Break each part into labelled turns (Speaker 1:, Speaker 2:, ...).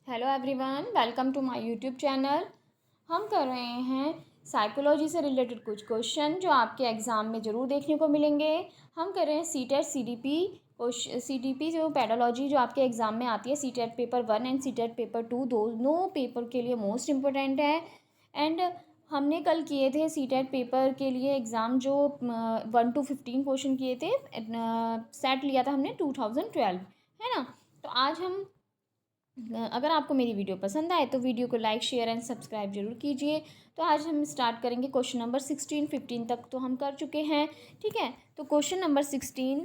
Speaker 1: Hello everyone, welcome to my YouTube channel. हम कर रहे हैं साइकोलॉजी से रिलेटेड कुछ क्वेश्चन जो आपके एग्ज़ाम में ज़रूर देखने को मिलेंगे। हम कर रहे हैं सीटेट सीडीपी जो पेडोलॉजी जो आपके एग्ज़ाम में आती है, CTET paper 1 and CTET paper 2 दोनों पेपर के लिए मोस्ट इम्पोर्टेंट है। एंड हमने कल किए थे सीटेट पेपर के लिए एग्ज़ाम जो 1 to 15 क्वेश्चन किए थे। सेट लिया था हमने 2012, है ना। तो आज हम अगर आपको मेरी वीडियो पसंद आए तो वीडियो को लाइक शेयर एंड सब्सक्राइब जरूर कीजिए। तो आज हम स्टार्ट करेंगे क्वेश्चन नंबर 16 15 तक तो हम कर चुके हैं, ठीक है। तो क्वेश्चन नंबर 16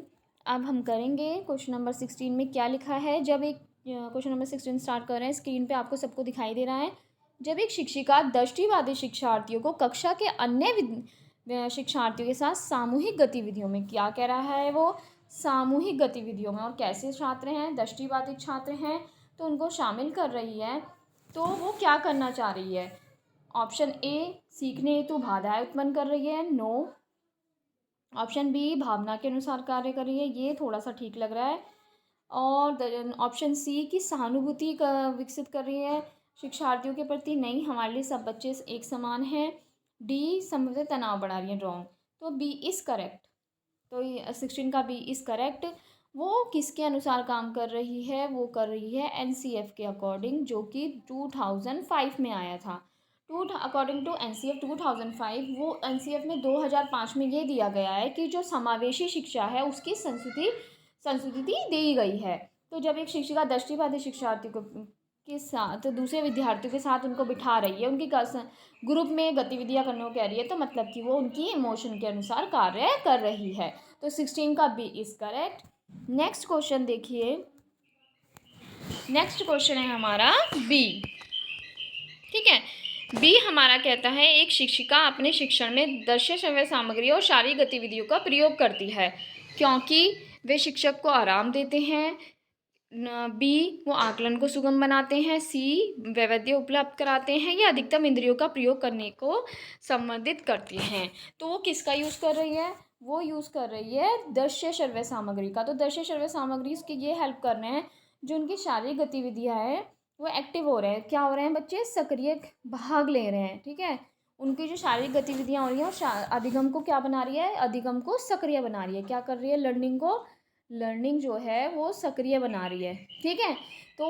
Speaker 1: अब हम करेंगे। क्वेश्चन नंबर 16 में क्या लिखा है, जब एक क्वेश्चन नंबर 16 स्टार्ट कर रहे हैं, स्क्रीन पे आपको सबको दिखाई दे रहा है। जब एक शिक्षिका दृष्टिबाधित शिक्षार्थियों को कक्षा के अन्य शिक्षार्थियों के साथ सामूहिक गतिविधियों में, क्या कह रहा है वो, सामूहिक गतिविधियों में, और कैसे छात्र हैं, दृष्टिबाधित छात्र हैं, तो उनको शामिल कर रही है, तो वो क्या करना चाह रही है। ऑप्शन ए, सीखने हेतु बाधाएं उत्पन्न कर रही है, नो। ऑप्शन बी, भावना के अनुसार कार्य कर रही है, ये थोड़ा सा ठीक लग रहा है। और ऑप्शन सी की सहानुभूति का विकसित कर रही है शिक्षार्थियों के प्रति, नहीं, हमारे लिए सब बच्चे एक समान हैं। डी, संभवतः तनाव बढ़ा रही है, रॉन्ग। तो बी इज़ करेक्ट। तो 16 का बी इज़ करेक्ट। वो किसके अनुसार काम कर रही है, वो कर रही है एनसीएफ के अकॉर्डिंग, जो कि 2005 में आया था। अकॉर्डिंग टू एनसीएफ 2005, वो एनसीएफ में 2005 में ये दिया गया है कि जो समावेशी शिक्षा है उसकी संस्कृति दी गई है। तो जब एक शिक्षिका दृष्टिबाधित शिक्षार्थी को के साथ दूसरे विद्यार्थियों के साथ उनको बिठा रही है, उनकी ग्रुप में गतिविधियां करने को कह रही है, तो मतलब कि वो उनकी इमोशन के अनुसार कार्य कर रही है। तो 16 का B is correct. Next question देखिए। नेक्स्ट क्वेश्चन है हमारा बी, ठीक है। बी हमारा कहता है, एक शिक्षिका अपने शिक्षण में दृश्य श्रव्य सामग्री और शारीरिक गतिविधियों का प्रयोग करती है क्योंकि वे शिक्षक को आराम देते हैं। बी, वो आकलन को सुगम बनाते हैं। सी, वैविध्य उपलब्ध कराते हैं, या अधिकतम इंद्रियों का प्रयोग करने को संबंधित करती हैं। तो वो किसका यूज़ कर रही है, वो यूज़ कर रही है दृश्य श्रव्य सामग्री का। तो दृश्य श्रव्य सामग्री उसकी ये हेल्प कर रहे हैं, जो उनकी शारीरिक गतिविधियाँ हैं वो एक्टिव हो रहे हैं, क्या हो रहे हैं, बच्चे सक्रिय भाग ले रहे हैं, ठीक है। उनकी जो शारीरिक गतिविधियाँ हो रही हैं वो अधिगम को क्या बना रही है, अधिगम को सक्रिय बना रही है, क्या कर रही है, लर्निंग जो है वो सक्रिय बना रही है, ठीक है। तो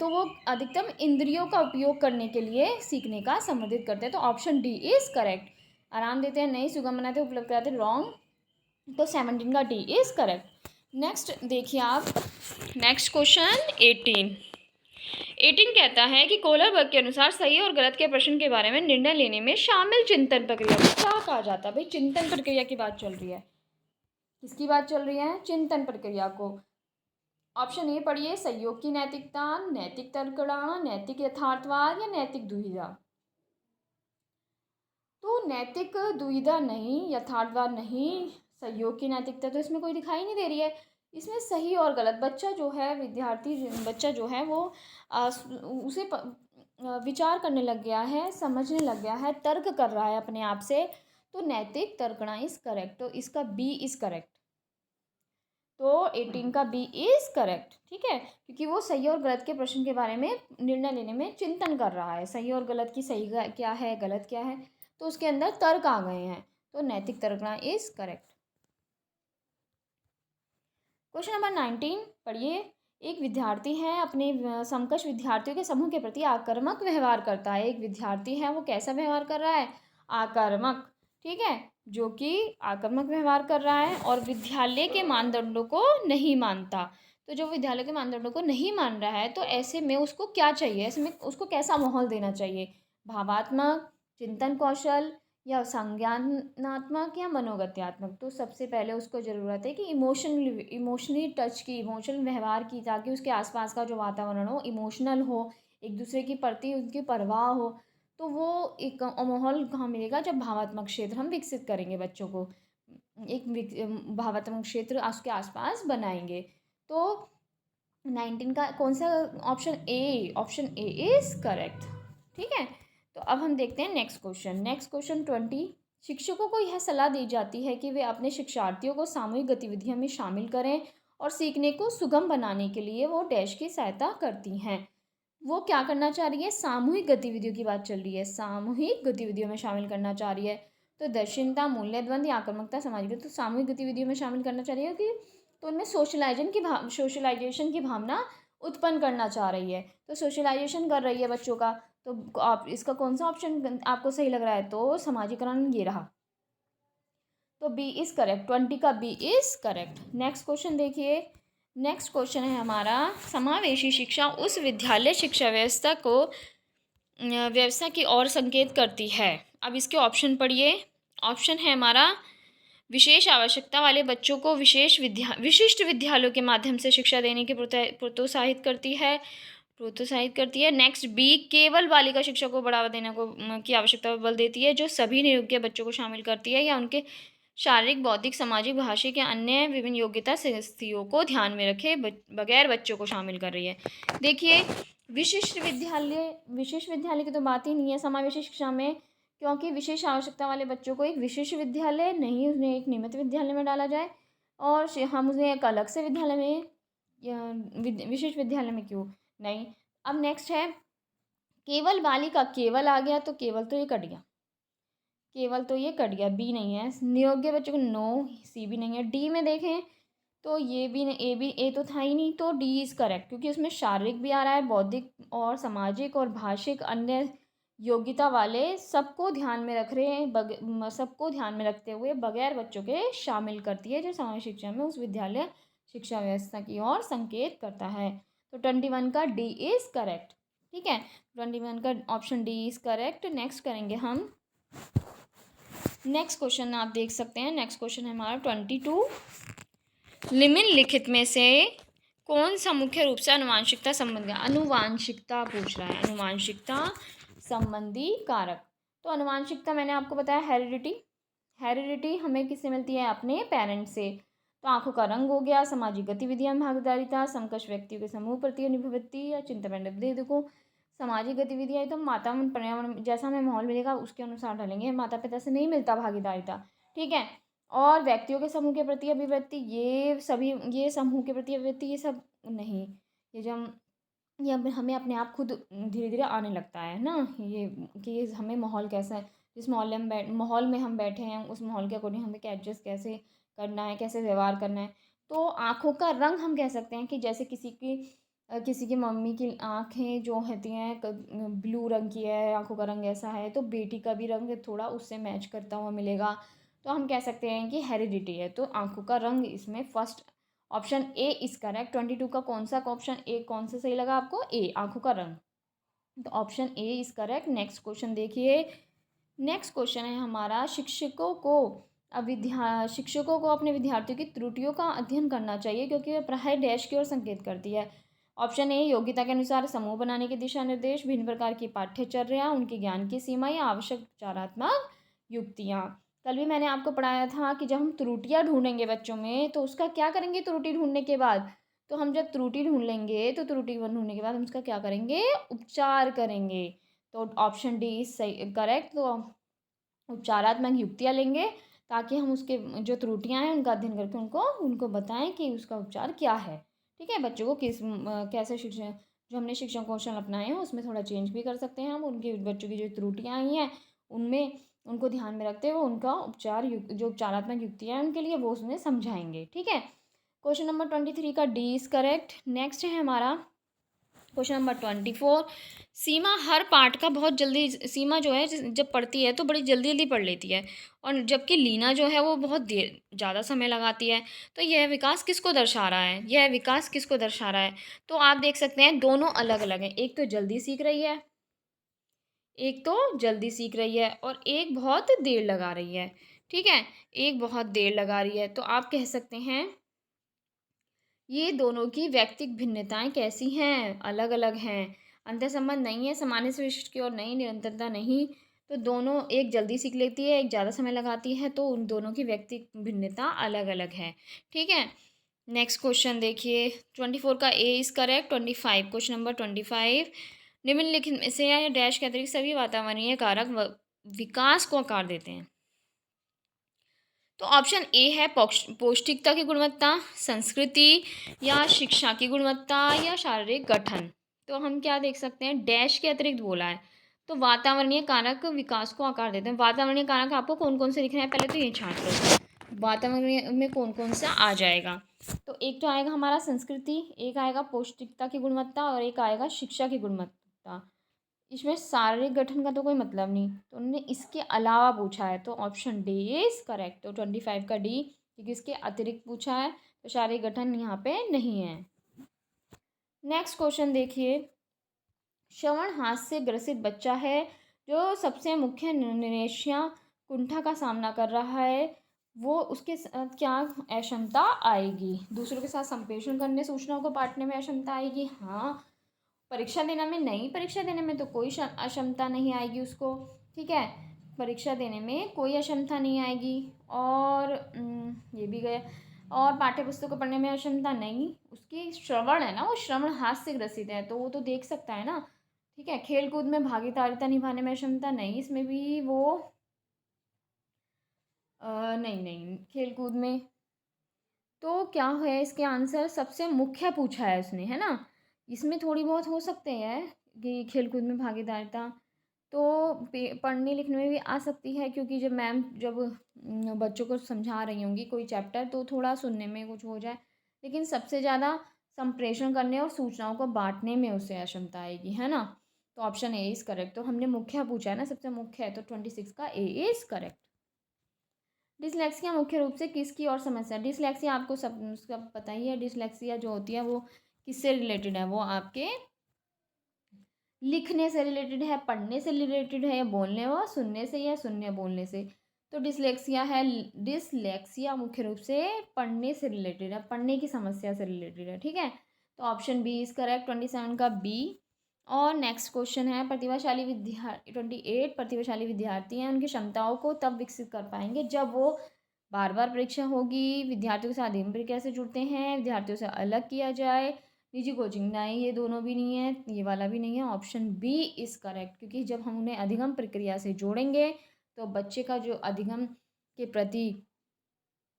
Speaker 1: वो अधिकतम इंद्रियों का उपयोग करने के लिए सीखने का संबंधित करते हैं। तो ऑप्शन डी इज करेक्ट। आराम देते हैं, नहीं, सुगम बनाते, उपलब्ध कराते, रॉन्ग। तो 17 का डी इज करेक्ट। नेक्स्ट देखिए आप, नेक्स्ट क्वेश्चन 18 कहता है कि कोहलरबर्ग के अनुसार सही और गलत के प्रश्न के बारे में निर्णय लेने में शामिल चिंतन प्रक्रिया को क्या कहा जाता है। भाई, चिंतन प्रक्रिया की बात चल रही है, किसकी बात चल रही है, चिंतन प्रक्रिया को। ऑप्शन ए पढ़िए, सहयोग की नैतिकता, नैतिक तर्कणा, नैतिक यथार्थवाद, या नैतिक दुविधा। तो नैतिक दुविधा नहीं, यथार्थवाद नहीं, सहयोग की नैतिकता तो इसमें कोई दिखाई नहीं दे रही है। इसमें सही और गलत, बच्चा जो है, बच्चा जो है वो उसे विचार करने लग गया है, समझने लग गया है, तर्क कर रहा है अपने आप से। तो नैतिक तर्कणा इज करेक्ट, तो इसका बी इज करेक्ट। तो 18 का बी इज करेक्ट, ठीक है, क्योंकि वो सही और गलत के प्रश्न के बारे में निर्णय लेने में चिंतन कर रहा है, सही और गलत की सही क्या है, गलत क्या है, तो उसके अंदर तर्क आ गए हैं। तो नैतिक तर्कना इज करेक्ट। क्वेश्चन नंबर 19 पढ़िए। एक विद्यार्थी है अपने समकक्ष विद्यार्थियों के समूह के प्रति आक्रामक व्यवहार करता है। एक विद्यार्थी है, वो कैसा व्यवहार कर रहा है, आक्रामक, ठीक है, जो कि आक्रामक व्यवहार कर रहा है और विद्यालय के मानदंडों को नहीं मानता। तो जो विद्यालय के मानदंडों को नहीं मान रहा है, तो ऐसे में उसको क्या चाहिए, ऐसे में उसको कैसा माहौल देना चाहिए, भावात्मक, चिंतन कौशल, या संज्ञानात्मक, या मनोगत्यात्मक। तो सबसे पहले उसको ज़रूरत है कि इमोशनली टच की, इमोशनल व्यवहार की, ताकि उसके आसपास का जो वातावरण हो इमोशनल हो, एक दूसरे के प्रति उनकी परवाह हो। तो वो एक माहौल कहाँ मिलेगा, जब भावात्मक क्षेत्र हम विकसित करेंगे, बच्चों को एक भावात्मक क्षेत्र उसके आसपास बनाएंगे। तो 19 का कौन सा, ऑप्शन ए इज करेक्ट, ठीक है। तो अब हम देखते हैं नेक्स्ट क्वेश्चन 20। शिक्षकों को यह सलाह दी जाती है कि वे अपने शिक्षार्थियों को सामूहिक गतिविधियों में शामिल करें और सीखने को सुगम बनाने के लिए वो डैश की सहायता करती हैं। वो क्या करना चाह रही है, सामूहिक गतिविधियों की बात चल रही है, सामूहिक गतिविधियों में शामिल करना चाह रही है। तो दक्षिणता, मूल्य द्वंद या आक्रामकता, सामाजिक, तो सामूहिक गतिविधियों में शामिल करना चाह रही है कि तो उनमें सोशलाइजेशन की भावना उत्पन्न करना चाह रही है। तो सोशलाइजेशन कर रही है बच्चों का। तो आप इसका कौन सा ऑप्शन आपको सही लग रहा है, तो समाजीकरण ये रहा। तो बी इज़ करेक्ट, 20 का B is correct. Next question देखिए। नेक्स्ट क्वेश्चन है हमारा, समावेशी शिक्षा उस विद्यालय शिक्षा व्यवस्था की ओर संकेत करती है। अब इसके ऑप्शन पढ़िए। ऑप्शन है हमारा, विशेष आवश्यकता वाले बच्चों को विशिष्ट विद्यालयों के माध्यम से शिक्षा देने की प्रोत्साहित करती है। नेक्स्ट बी, केवल बालिका शिक्षा को बढ़ावा देने की आवश्यकता पर बल देती है, जो सभी नियोग्य बच्चों को शामिल करती है या उनके शारीरिक, बौद्धिक, सामाजिक, भाषिक या अन्य विभिन्न योग्यता स्थितियों को ध्यान में रखे बगैर बच्चों को शामिल कर रही है। देखिए, विशिष्ट विद्यालय की तो बात ही नहीं है समावेशी शिक्षा में, क्योंकि विशेष आवश्यकता वाले बच्चों को एक विशेष विद्यालय नहीं, उन्हें एक नियमित विद्यालय में डाला जाए, और हम उन्हें एक अलग से विद्यालय में या विशेष विद्यालय में क्यों नहीं। अब नेक्स्ट है, केवल बालिका, केवल आ गया तो केवल तो ये कट गया, बी नहीं है। नियोग्य बच्चों को नो, सी भी नहीं है। डी में देखें तो ये भी ए तो था ही नहीं, तो डी इज़ करेक्ट, क्योंकि उसमें शारीरिक भी आ रहा है, बौद्धिक और सामाजिक और भाषिक अन्य योग्यता वाले सबको ध्यान में रख रहे हैं, सबको ध्यान में रखते हुए बगैर बच्चों के शामिल करती है, जो समावेशी शिक्षा में उस विद्यालय शिक्षा व्यवस्था की ओर संकेत करता है। तो 21 का डी इज़ करेक्ट। ठीक है, 21 का option D is correct. Next करेंगे हम। नेक्स्ट क्वेश्चन आप देख सकते हैं। नेक्स्ट क्वेश्चन है हमारा 22, निम्नलिखित में से कौन सा मुख्य रूप से अनुवांशिकता पूछ रहा है, अनुवांशिकता संबंधी कारक। तो अनुवांशिकता मैंने आपको बताया, हेरिडिटी हमें किससे मिलती है, अपने पेरेंट्स से। तो आंखों का रंग हो गया, सामाजिक गतिविधियां, भागीदारिता, समकक्ष व्यक्तियों के समूह प्रति अनुभूति या चिंतन। देखो, सामाजिक गतिविधियाँ तो माता पर्यावरण जैसा हमें माहौल मिलेगा उसके अनुसार ढलेंगे, माता पिता से नहीं मिलता भागीदारिता। ठीक है, और व्यक्तियों के समूह के प्रति अभिव्यक्ति, ये समूह के प्रति अभिव्यक्ति, ये सब नहीं। ये जब हमें अपने आप खुद धीरे धीरे आने लगता है ना, ये कि हमें माहौल कैसा है, जिस माहौल में हम बैठे हैं उस माहौल के अकॉर्डिंग हमें एडजस्ट कैसे करना है, कैसे व्यवहार करना है। तो आँखों का रंग हम कह सकते हैं कि जैसे किसी की मम्मी की आँखें जो होती हैं ब्लू रंग की है, आँखों का रंग ऐसा है, तो बेटी का भी रंग थोड़ा उससे मैच करता हुआ मिलेगा। तो हम कह सकते हैं कि हेरिडिटी है। तो आँखों का रंग इसमें first option A is correct. 22 का कौन सा ऑप्शन ए कौन सा सही लगा आपको, ए आँखों का रंग, तो option A is correct. Next question देखिए। नेक्स्ट क्वेश्चन है हमारा, शिक्षकों को अपने विद्यार्थियों की त्रुटियों का अध्ययन करना चाहिए, क्योंकि वह प्राय डैश की ओर संकेत करती है। ऑप्शन ए, योग्यता के अनुसार समूह बनाने के दिशा निर्देश, भिन्न प्रकार की पाठ्यचर्या, उनके ज्ञान की सीमा या आवश्यक उपचारात्मक युक्तियाँ। कल भी मैंने आपको पढ़ाया था कि जब हम त्रुटियाँ ढूंढेंगे बच्चों में, तो उसका क्या करेंगे त्रुटि ढूंढने के बाद, तो हम जब त्रुटि ढूंढ लेंगे तो त्रुटि ढूंढने के बाद हम उसका क्या करेंगे, उपचार करेंगे। तो ऑप्शन डी सही करेक्ट। तो उपचारात्मक युक्तियाँ लेंगे ताकि हम उसके जो त्रुटियाँ हैं उनका अध्ययन करके उनको बताएं कि उसका उपचार क्या है। ठीक है, बच्चों को कैसे शिक्षा, जो हमने शिक्षण कौशल अपनाए हैं उसमें थोड़ा चेंज भी कर सकते हैं हम, उनके बच्चों की जो त्रुटियाँ आई हैं उनमें उनको ध्यान में रखते हुए उनका जो उपचारात्मक युक्तियाँ हैं उनके लिए वो उसमें समझाएंगे। ठीक है, क्वेश्चन नंबर 23 का डी इज़ करेक्ट। नेक्स्ट है हमारा क्वेश्चन नंबर 24, सीमा हर पाठ का बहुत जल्दी, सीमा जो है जब पढ़ती है तो बड़ी जल्दी जल्दी पढ़ लेती है, और जबकि लीना जो है वो बहुत देर ज़्यादा समय लगाती है। तो यह विकास किसको दर्शा रहा है, तो आप देख सकते हैं दोनों अलग अलग हैं। एक तो जल्दी सीख रही है और एक बहुत देर लगा रही है। ठीक है, एक बहुत देर लगा रही है, तो आप कह सकते हैं ये दोनों की व्यक्तिगत भिन्नताएं कैसी हैं, अलग अलग हैं। अंतर संबंध नहीं है, सामान्य से विशिष्ट की ओर नहीं, निरंतरता नहीं। तो दोनों, एक जल्दी सीख लेती है, एक ज़्यादा समय लगाती है, तो उन दोनों की व्यक्तिगत भिन्नता अलग अलग है। ठीक है, नेक्स्ट क्वेश्चन देखिए। 24 का A is correct. 25 question number 25, निम्नलिखित में से या डैश के अतिरिक्त सभी वातावरणीय कारक विकास को आकार देते हैं। तो ऑप्शन ए है पौष्टिकता की गुणवत्ता, संस्कृति या शिक्षा की गुणवत्ता या शारीरिक गठन। तो हम क्या देख सकते हैं, डैश के अतिरिक्त बोला है, तो वातावरणीय कारक विकास को आकार देते हैं। वातावरणीय कारक आपको कौन कौन से दिख रहे हैं, पहले तो ये छांट लो, वातावरणीय में कौन कौन सा आ जाएगा। तो एक तो आएगा हमारा संस्कृति, एक आएगा पौष्टिकता की गुणवत्ता और एक आएगा शिक्षा की गुणवत्ता। इसमें शारीरिक गठन का तो कोई मतलब नहीं, तो उन्होंने इसके अलावा पूछा है, तो ऑप्शन डी इज करेक्ट। तो 25 का डी, क्योंकि इसके अतिरिक्त पूछा है तो शारीरिक गठन यहाँ पे नहीं है। नेक्स्ट क्वेश्चन देखिए, श्रवण हास से ग्रसित बच्चा है जो सबसे मुख्य निरेशिया कुंठा का सामना कर रहा है, वो उसके साथ क्या अक्षमता आएगी, दूसरों के साथ संप्रेषण करने, सूचनाओं को बांटने में अक्षमता आएगी, हाँ। परीक्षा देने में नहीं, परीक्षा देने में तो कोई अक्षमता नहीं आएगी उसको, ठीक है, परीक्षा देने में कोई अक्षमता नहीं आएगी। और ये भी गया, और पाठ्य पुस्तक को पढ़ने में अक्षमता नहीं, उसकी श्रवण है ना, वो श्रवण हाथ से ग्रसित है तो वो तो देख सकता है ना, ठीक है। खेल कूद में भागीदारिता निभाने में अक्षमता नहीं, इसमें भी वो नहीं नहीं, खेल कूद में तो क्या है इसके आंसर, सबसे मुख्य पूछा है उसने, है ना। इसमें थोड़ी बहुत हो सकते हैं कि खेल कूद में भागीदारिता, तो पढ़ने लिखने में भी आ सकती है, क्योंकि जब मैम जब बच्चों को समझा रही होंगी कोई चैप्टर तो थोड़ा सुनने में कुछ हो जाए, लेकिन सबसे ज़्यादा संप्रेषण करने और सूचनाओं को बांटने में उसे अक्षमता आएगी, है ना। तो ऑप्शन ए इज़ करेक्ट। तो हमने मुख्य पूछा है ना, सबसे मुख्य है, तो 26 का ए इज़ करेक्ट। डिसलेक्सिया मुख्य रूप से किसकी और समस्या, डिसलेक्सिया आपको सब पता ही है, डिसलेक्सिया जो होती है वो किससे रिलेटेड है, वो आपके लिखने से रिलेटेड है, पढ़ने से रिलेटेड है, या बोलने व सुनने से, या सुनने बोलने से। तो डिसलेक्सिया है, डिसलेक्सिया मुख्य रूप से पढ़ने से रिलेटेड है, पढ़ने की समस्या से रिलेटेड है, ठीक है। तो ऑप्शन बी इज करेक्ट, 27 का बी। और नेक्स्ट क्वेश्चन है, प्रतिभाशाली 28 प्रतिभाशाली विद्यार्थी हैं, उनकी क्षमताओं को तब विकसित कर पाएंगे जब वो बार बार परीक्षा होगी, विद्यार्थियों के साथ अधिगम प्रक्रिया से जुड़ते हैं, विद्यार्थियों से अलग किया जाए, निजी कोचिंग नहीं, ये दोनों भी नहीं है, ये वाला भी नहीं है, ऑप्शन बी इज़ करेक्ट। क्योंकि जब हम उन्हें अधिगम प्रक्रिया से जोड़ेंगे तो बच्चे का जो अधिगम के प्रति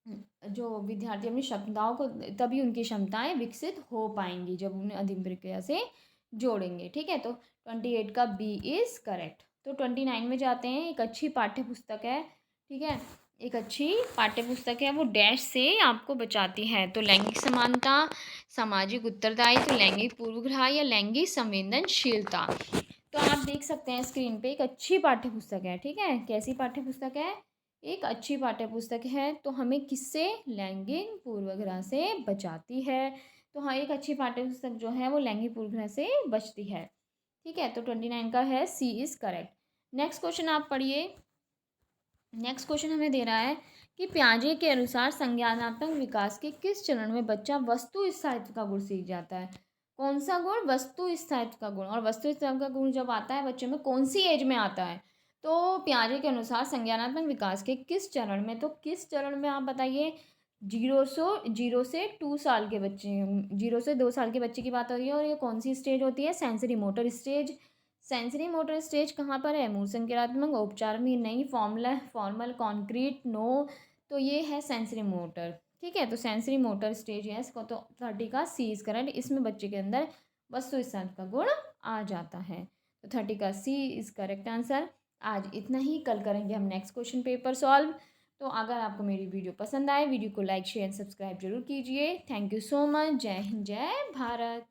Speaker 1: जो विद्यार्थी अपनी क्षमताओं को, तभी उनकी क्षमताएं विकसित हो पाएंगी जब उन्हें अधिगम प्रक्रिया से जोड़ेंगे, ठीक है। तो 28 का बी इज़ करेक्ट। तो 29 में जाते हैं, एक अच्छी पाठ्य पुस्तक है, ठीक है, एक अच्छी पाठ्य पुस्तक है, वो डैश से आपको बचाती है, तो लैंगिक समानता, सामाजिक उत्तरदायित्व, लैंगिक पूर्वाग्रह या लैंगिक संवेदनशीलता। तो आप देख सकते हैं स्क्रीन पे, एक अच्छी पाठ्य पुस्तक है, ठीक है, कैसी पाठ्य पुस्तक है, एक अच्छी पाठ्य पुस्तक है, तो हमें किससे, लैंगिक पूर्वाग्रह से बचाती है। तो हाँ, एक अच्छी पाठ्य पुस्तक जो है वो लैंगिक पूर्वाग्रह से बचती है, ठीक है। तो 29 का है सी इज़ करेक्ट। नेक्स्ट क्वेश्चन आप पढ़िए। नेक्स्ट क्वेश्चन हमें दे रहा है कि पियाजे के अनुसार संज्ञानात्मक विकास के किस चरण में बच्चा वस्तु स्थायित्व का गुण सीख जाता है। कौन सा गुण, वस्तु स्थायित्व का गुण। और वस्तु स्थायित्व का गुण जब आता है बच्चे में, कौन सी एज में आता है, तो पियाजे के अनुसार संज्ञानात्मक विकास के किस चरण में, तो किस चरण में आप बताइए। 0 से 2 साल के बच्चे, 0 से 2 साल के बच्चे की बात हो रही है, और ये कौन सी स्टेज होती है, sensory motor stage. Sensory motor stage कहाँ पर है, मूल संज्ञानात्मक, उपचार में नहीं, फॉर्मल कॉन्क्रीट नो, तो ये है सेंसरी मोटर, ठीक है। तो सेंसरी मोटर स्टेज है इसको, तो 30 का सी इज करेक्ट, इसमें बच्चे के अंदर वस्तु स्थान का गुण आ जाता है, तो 30 का सी इज करेक्ट आंसर। आज इतना ही, कल करेंगे हम नेक्स्ट क्वेश्चन पेपर सॉल्व। तो अगर आपको मेरी वीडियो पसंद आए, वीडियो को लाइक शेयर एंड सब्सक्राइब जरूर कीजिए। Thank you so much. जय हिंद, जय भारत।